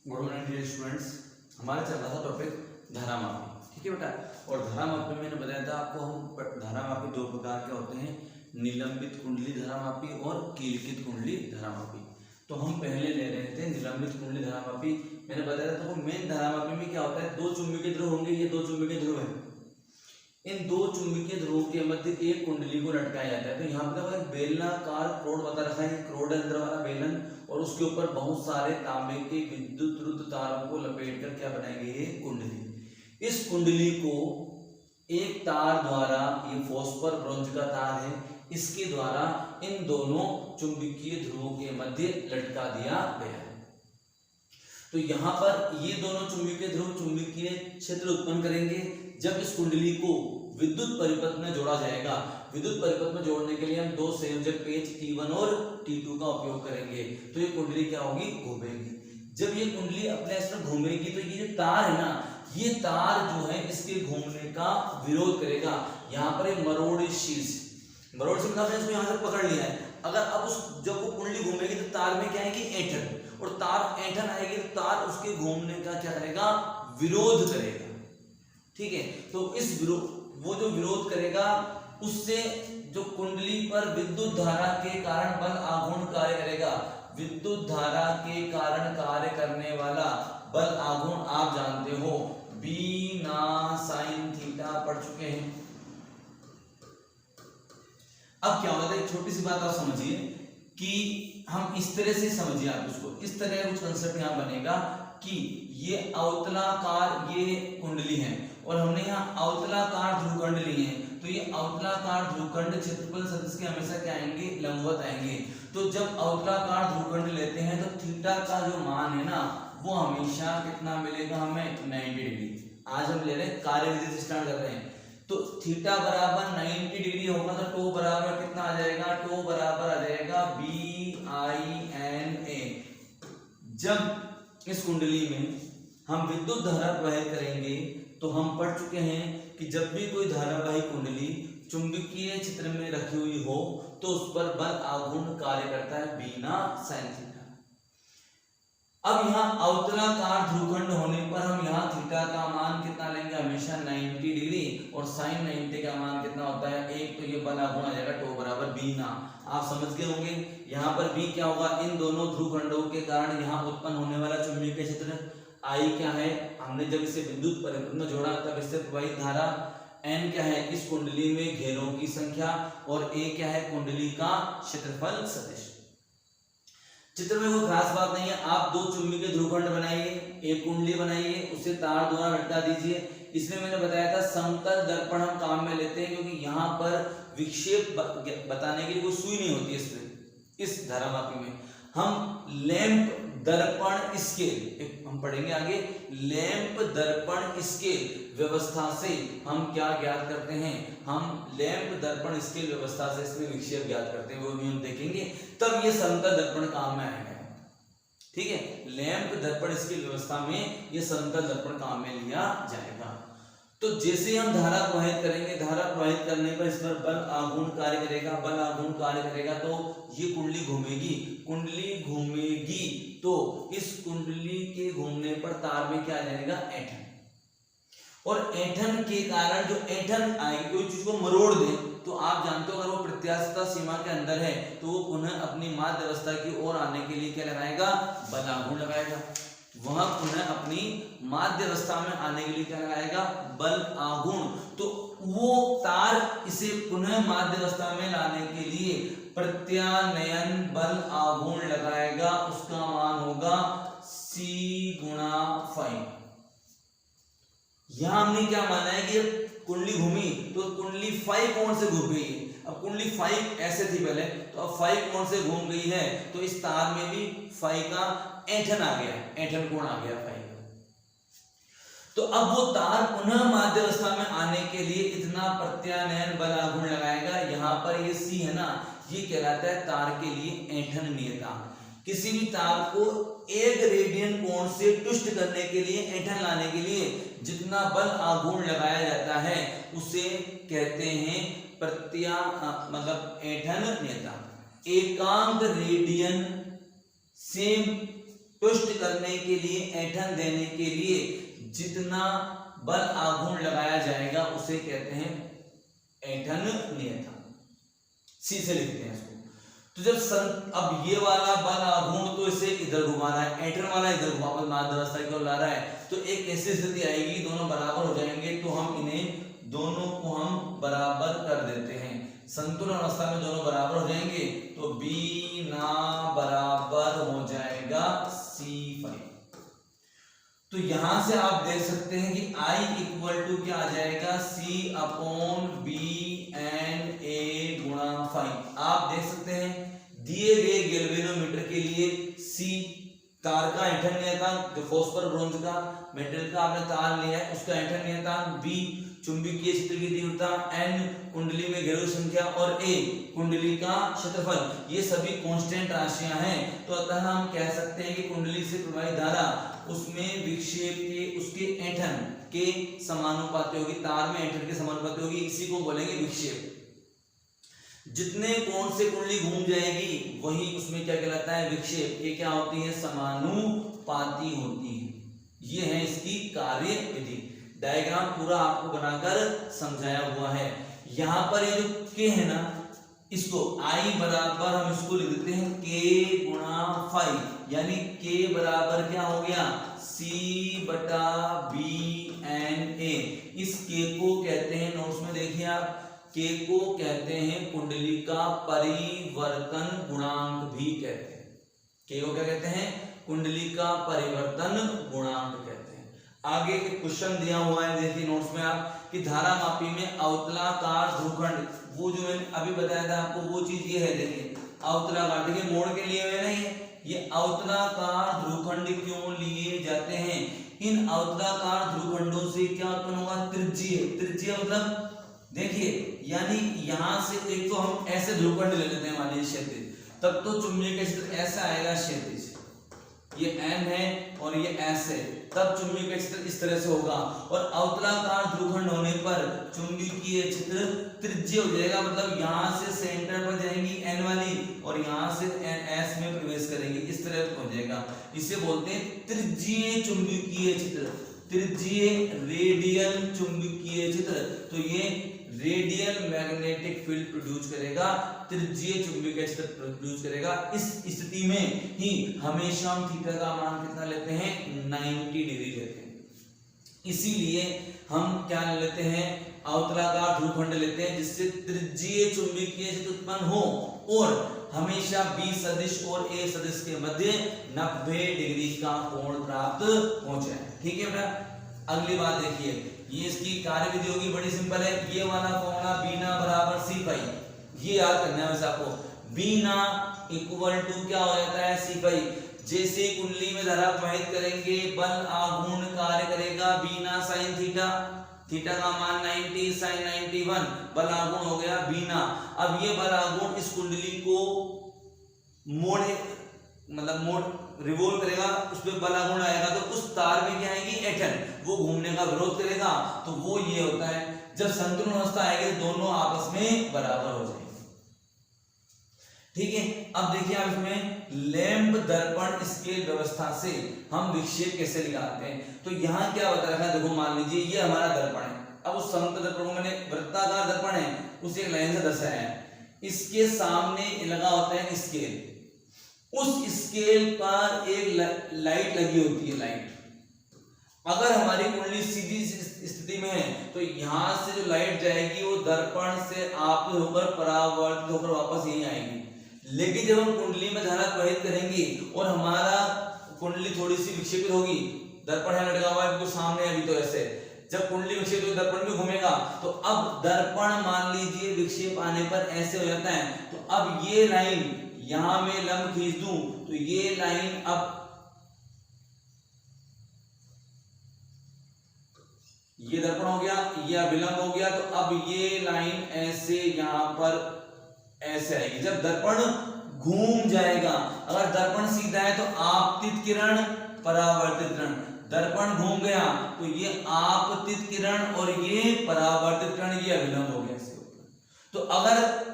Good morning dear students. हमारा चल रहा था टॉपिक धारामापी। ठीक है बेटा। और धारामापी में मैंने बताया था आपको, हम धारामापी दो प्रकार के होते हैं, निलंबित कुंडली धारामापी और कीलकित कुंडली धारामापी। तो हम पहले ले रहे थे निलंबित कुंडली धारामापी। मैंने बताया था तो मेन धारामापी में क्या होता है, दो चुंबकीय ध्रुव होंगे, ये दो चुंबकीय ध्रुव है। इन दो चुंबकीय ध्रुवों के मध्य एक कुंडली को लटकाया जाता है। तो यहाँ पे बेलनाकार क्रोड बता रखा है, क्रोड है अंदर वाला बेलन, और उसके ऊपर बहुत सारे तांबे के विद्युत रुद्ध तारों को लपेट कर क्या बनाएंगे, ये कुंडली। इस कुंडली को एक तार द्वारा, ये फॉस्फर ब्रोंज का तार है, इसके द्वारा इन दोनों चुंबकीय ध्रुवों के मध्य लटका दिया गया है। तो यहाँ पर ये दोनों चुंबकीय ध्रुव चुंबकीय क्षेत्र उत्पन्न करेंगे। जब इस कुंडली को विद्युत परिपथ में जोड़ा जाएगा, विद्युत परिपथ में जोड़ने के लिए हम दो संयोजक पेच T1 और T2 का उपयोग करेंगे। तो ये कुंडली क्या होगी, घूमेगी। जब ये कुंडली अपने ऐसे घूमेगी तो ये जो तार है ना, ये तार जो है इसके घूमने का विरोध करेगा। यहाँ पर एक मरोड़ शीर्ष, मरोड़ से मतलब इसको यहाँ से पकड़ लिया है। अगर अब उस जब वो कुंडली घूमेगी तो तार में क्या आएगी, ऐंठन, और तार ऐंठन आएगी तो तार उसके घूमने का क्या करेगा, विरोध करेगा। ठीक है। तो इस विरोध, वो जो विरोध करेगा उससे जो कुंडली पर विद्युत धारा के कारण बल आघूर्ण कार्य करेगा। विद्युत धारा के कारण कार्य करने वाला बल आघूर्ण आप जानते हो, बी ना साइन थीटा पढ़ चुके हैं। अब क्या होता है, एक छोटी सी बात आप समझिए कि हम इस तरह से समझिए, आप इसको इस तरह कुछ कंसेप्ट यहाँ बनेगा कि ये अवतलाकार ये कुंडली है और हमने यहाँ अवतलाकार ध्रुवखंड लिए हैं। तो ये अवतलाकार ध्रुवखंड क्षेत्रफल सदिश के हमेशा क्या आएंगे, लंबवत आएंगे। तो जब अवतलाकार ध्रुवखंड लेते हैं तो थीटा का जो मान है ना, वो हमेशा कितना मिलेगा हमें, 90 डिग्री। आज हम ले रहे हैं कार्यविधि से स्टार्ट कर रहे हैं। तो थीटा बराबर 90 डिग्री होगा तो टो बराबर कितना आ जाएगा, टो बराबर आ जाएगा BINA। जब इस कुंडली में हम विद्युत धारा प्रवाहित करेंगे तो हम पढ़ चुके हैं कि जब भी कोई धारावाही कुंडली चुंबकीय क्षेत्र में रखी हुई हो तो उस पर बल आघूर्ण कार्य करता है बिना साइन थीटा। अब यहाँ अवतलाकार ध्रुवखंड होने पर हम यहाँ थीटा का मान कितना लेंगे, हमेशा 90 डिग्री, और साइन 90 का मान कितना होता है, एक। तो ये बल आघूर्ण आ जाएगा टो बराबर बीना। आप समझ गए होंगे। यहाँ पर बी क्या होगा, इन दोनों ध्रुवखंडों के कारण यहाँ उत्पन्न होने वाला चुंबकीय क्षेत्र। आई क्या है, हमने जब इसे विद्युत परिपथ में जोड़ा तब इससे प्रवाहित धारा। एन क्या है, इस कुंडली में घेरों की संख्या, और ए क्या है, कुंडली का क्षेत्रफल सदिश। चित्र में कोई खास बात नहीं है। आप दो चुंबकीय ध्रुवखंड बनाइए, एक कुंडली बनाइए, उसे तार द्वारा लटका दीजिए। इसमें मैंने बताया था समतल दर्पण हम काम में लेते हैं क्योंकि यहाँ पर विक्षेप बताने के लिए कोई सुई नहीं होती इसमें। इस धारामापी में हम लैंप दर्पण स्केल, हम पढ़ेंगे आगे, लैंप दर्पण स्केल व्यवस्था से हम क्या ज्ञात करते हैं, हम लैंप दर्पण स्केल व्यवस्था से इसमें विक्षेप ज्ञात करते हैं, वो भी हम देखेंगे। तब ये समतल दर्पण काम में आएगा। ठीक है। लैंप दर्पण स्केल व्यवस्था में ये समतल दर्पण काम में लिया जाएगा। तो जैसे हम धारा प्रवाहित करेंगे, धारा प्रवाहित करने पर इस पर बल आघूर्ण कार्य करेगा, बल आघूर्ण कार्य करेगा तो ये कुंडली घूमेगी, कुंडली घूमेगी तो इस कुंडली के घूमने पर तार में क्या आ जाएगा, ऐंठन, और ऐंठन के कारण जो ऐंठन आएगी, कोई चीज को मरोड़ दे तो आप जानते हो अगर वो प्रत्यास्थता सीमा के अंदर है तो वो पुनः अपनी माध्य अवस्था की ओर आने के लिए क्या लगाएगा, बल आघूर्ण लगाएगा। वह पुनः अपनी माध्य अवस्था में आने के लिए क्या लगाएगा, बल आघूर्ण। तो वो तार इसे पुनः माध्य अवस्था में लाने के लिए प्रत्यानयन बल आघूर्ण लगाएगा। उसका मान होगा C गुणा 5। यहां हमने क्या माना है कि कुंडली घूमी तो कुंडली 5 कोण से घूम गई है। अब कुंडली 5 ऐसे थी पहले, तो अब 5 कोण से घूम गई है तो इस तार में भी 5 का ऐंठन आ गया, ऐंठन कोण आ गया 5 का। तो अब वो तार पुनः माध्य अवस्था में आने के लिए इतना प्रत्यानयन बल आघूर्ण लगाएगा। यहाँ पर ये C है ना, ये कहलाता है तार के लिए ऐंठन नियतांक। किसी भी तार को 1 रेडियन कोण से तुष्ट करने के लिए, ऐंठन लाने के लिए जितना बल आघूर्ण लगाया जाता है उसे कहते हैं मतलब ऐंठन नियतांक। एकांक रेडियन सेम ट्विस्ट करने के लिए, ऐंठन देने के लिए जितना बल आघूर्ण लगाया जाएगा उसे कहते हैं ऐंठन नियतांक। सी से लिखते हैं इसको। तो जब अब ये वाला बल आघूर्ण तो इसे इधर घुमा रहा है, ऐंठन वाला इधर घुमा माध्यावस्था की ओर ला रहा है, तो एक ऐसी स्थिति आएगी दोनों बराबर हो जाएंगे, तो हम इन्हें दोनों को हम बराबर कर देते हैं। संतुलन अवस्था में दोनों बराबर हो जाएंगे, तो बी ना बराबर हो जाएगा C5। तो यहां से आप देख सकते हैं कि I इक्वल टू क्या आ जाएगा, C अपॉन बी एंड ए गुणा फाइव। आप देख सकते हैं दिए गए गैल्वेनोमीटर के लिए C तार का ऐंठन नियतांक, जो फॉस्फर ब्रोंज का मेटल का आपने तार लिया है उसका ऐंठन नियतांक, B चुंबकीय क्षेत्र की तीव्रता, N कुंडली में घेरों की संख्या और A कुंडली का क्षेत्रफल, ये सभी कांस्टेंट राशियां हैं। तो अतः हम कह सकते हैं कि कुंडली से प्रवाहित धारा उसमें विक्षेप के उसके ऐंठन के समानुपाती होगी, तार में ऐंठन के समानुपाती होगी, इसी को बोलेंगे विक्षेप। जितने कोण से कुंडली घूम जाएगी वही उसमें क्या कहलाता है, विक्षेप। ये क्या होती है, समानुपाती होती है। ये है इसकी कार्य विधि। डायग्राम पूरा आपको बनाकर समझाया हुआ है। यहाँ पर ये जो के है ना, इसको I बराबर हम इसको लिख देते हैं K गुणा 5, यानी K बराबर क्या हो गया, C बटा B एन A। इस K को कहते हैं, नोट्स में देखिए आप, K को कहते हैं कुंडली का परिवर्तन गुणांक भी कहते हैं। K को क्या कहते हैं, कुंडली का परिवर्तन गुणांक कहते हैं। आगे एक क्वेश्चन दिया हुआ है, देखिए नोट्स में आप, कि धारा मापी में अवतलाकार ध्रुवखंड, वो जो मैंने अभी बताया था आपको वो चीज ये है, देखिए अवतलाकार, देखिए मोड़ के लिए हुए नहीं है, ये अवतलाकार ध्रुवखंड क्यों लिए जाते हैं, इन अवतलाकार ध्रुवखंडों से क्या उत्पन्न होगा, त्रिज्यीय। त्रिज्यीय मतलब देखिए, यानी यहां से एक तो हम ऐसे ध्रुवखंड ले लेते हैं, मान लीजिए क्षैतिज, तब तो चुंबकीय क्षेत्र ऐसा आएगा क्षैतिज, ये N है और ये S है, तब चुंबकीय क्षेत्र इस तरह से होगा। और अवतलाकार ध्रुवखंड होने पर चुंबकीय क्षेत्र त्रिज्यीय हो जाएगा, मतलब यहाँ से सेंटर पर जाएंगी N वाली और यहाँ से S में प्रवेश करेंगे, इस तरह हो जाएगा। इसे बोलते हैं त्रिज्यीय चुंबकीय क्षेत्र, त्रिज्यीय रेडियल चुंबकीय क्षेत्र। तो ये रेडियल मैग्नेटिक फील्ड प्रोड्यूस करेगा, त्रिज्यीय चुंबकीय क्षेत्र प्रोड्यूस करेगा। इस स्थिति में ही हमेशा हम थीटा का मान कितना लेते हैं, 90 डिग्री लेते हैं। इसीलिए हम क्या लेते हैं, अवतलाकार ध्रुवखंड लेते हैं, जिससे त्रिज्यीय चुंबकीय क्षेत्र उत्पन्न हो और हमेशा B सदिश और A सदिश के मध्य 90 डिग्री का कोण प्राप्त हो जाए। ठीक है बेटा, अगली बात देखिए, ये इसकी कार्य विधि होगी, बड़ी सिंपल है। ये वाला फॉर्मूला बीना बराबर C5, ये याद करना है वैसे आपको। बीना इक्वल टू क्या हो जाता है, C5। जैसे कुंडली में धारा प्रवाहित करेंगे, बल आघूर्ण कार्य करेगा बीना साइन थीटा, थीटा का मान 90 साइन 91, बल आघूर्ण हो गया बीना। अब ये बल आघूर्ण इस कुंडली को मोड़ रिवॉल्व करेगा, उस पर बल आघूर्ण आएगा, तो उस तार में क्या आएगी, ऐंठन, वो घूमने का विरोध करेगा, तो वो ये होता है। जब संतुलन अवस्था आएगी दोनों आपस में बराबर हो जाएंगे। ठीक है, अब देखिए आप इसमें लैंप दर्पण स्केल व्यवस्था से हम विक्षेप कैसे निकालते हैं। तो यहाँ क्या बता रखा है, देखो मान लीजिए ये हमारा दर्पण है, अब उस समतल दर्पण को मैंने वृत्ताकार दर्पण है उसे एक लाइन से दर्शाया है, इसके सामने लगा होता है स्केल, उस स्केल पर एक लाइट लगी होती है, लाइट। अगर हमारी कुंडली सीधी स्थिति में है तो यहां से जो लाइट जाएगी वो दर्पण से आप होकर परावर्तित होकर वापस यहीं आएगी। लेकिन जब हम कुंडली में धारा प्रवाहित करेंगे और हमारा कुंडली थोड़ी सी विक्षेपित होगी, दर्पण है लटका हुआ है बिल्कुल सामने, अभी तो ऐसे, जब कुंडली विक्षेपित होगी दर्पण भी घूमेगा, तो अब दर्पण मान लीजिए विक्षेप आने पर ऐसे हो जाता है। तो अब ये लाइन यहां मैं लंब खींच दूं तो ये लाइन अब ये दर्पण हो गया, ये अभिलंब हो गया, तो अब ये लाइन ऐसे यहां पर ऐसे आएगी। जब दर्पण घूम जाएगा, अगर दर्पण सीधा है तो आपतित किरण परावर्तित किरण, दर्पण घूम गया तो ये आपतित किरण और ये परावर्तित किरण, ये अभिलंब हो गया ऐसे ऊपर। तो अगर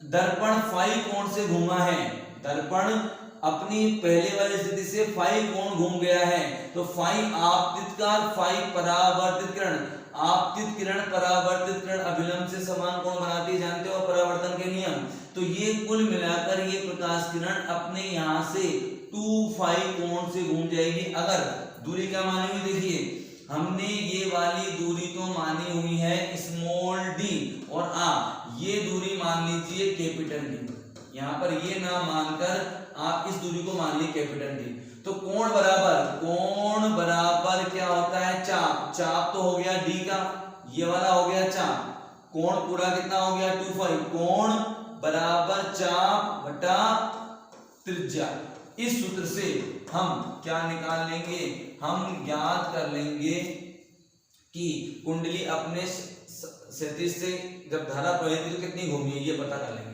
दर्पण फाई कोण से घूमा है, दर्पण अपनी पहले वाली स्थिति से फाई कोण घूम गया है, तो फाई आपतित का, फाई परावर्तित किरण, आपतित किरण परावर्तित किरण अभिलंब से समान कोण बनाती है, जानते हो परावर्तन के नियम। तो ये कुल मिलाकर ये प्रकाश किरण अपने यहाँ से 2 फाई कोण से घूम जाएगी। अगर दूरी क्या मानी हुई, देखिए हमने ये वाली दूरी तो मानी हुई है स्मॉल डी, और ये दूरी मान लीजिए कैपिटल डी। यहाँ पर ये ना मानकर आप इस दूरी को मान लीजिए कैपिटल डी। तो कोण बराबर क्या होता है, चाप। चाप तो हो गया डी का, ये वाला हो गया चाप। कोण पूरा कितना हो गया 2 फाई। कोण बराबर चाप बटा त्रिज्या। इस सूत्र से हम क्या निकाल लेंगे, हम ज्ञात कर लेंगे कि कुंडली अपने क्षैतिज से जब धारा प्रवाहित तो कितनी घूमी है, ये पता कर लेंगे।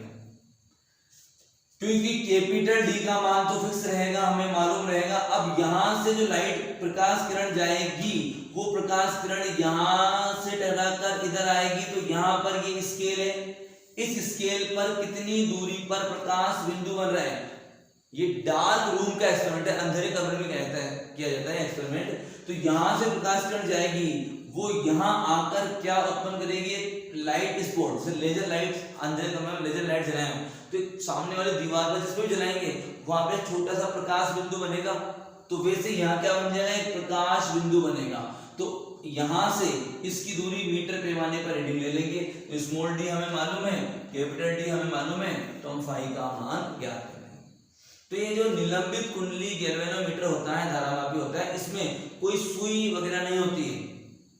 क्योंकि कैपिटल डी का मान तो फिक्स रहेगा, हमें मालूम रहेगा। अब यहां से जो लाइट प्रकाश किरण जाएगी, वो प्रकाश किरण यहां से टकराकर इधर आएगी, तो यहां पर ये स्केल है, इस स्केल पर कितनी दूरी पर प्रकाश बिंदु बन रहा है। ये डार्क रूम का एक्सपेरिमेंट है, अंधेरे कमरे में किया जाता है एक्सपेरिमेंट। तो यहां से प्रकाश किरण जाएगी, वो यहां आकर क्या उत्पन्न करेगी, लाइट स्पॉट से लेजर लाइट। अंधेरे कमरे में लेजर लाइट जलाएं तो सामने वाली दीवार पर जिस पे भी जलाएंगे वहां पे छोटा सा प्रकाश बिंदु बनेगा। तो वैसे यहाँ क्या बन जाएगा, एक प्रकाश बिंदु बनेगा। तो यहां से इसकी दूरी मीटर पैमाने पर रीडिंग ले लेंगे। तो स्मॉल डी हमें मालूम है, कैपिटल डी हमें मालूम है, तो हम फाई का मान ज्ञात करेंगे। तो ये जो निलंबित कुंडली गैल्वेनोमीटर होता है, धारामापी होता है, इसमें कोई सुई वगैरह नहीं होती है,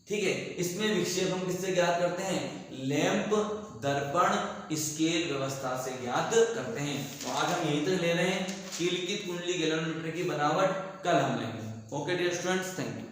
ठीक है। इसमें विक्षेप हम किससे ज्ञात करते हैं, लैंप, दर्पण, स्केल व्यवस्था से ज्ञात करते हैं। तो आज हम यही तक ले रहे हैं कि लिखित कुंडली गैल्वेनोमीटर की बनावट कल हम लेंगे। Okay dear students, thank you.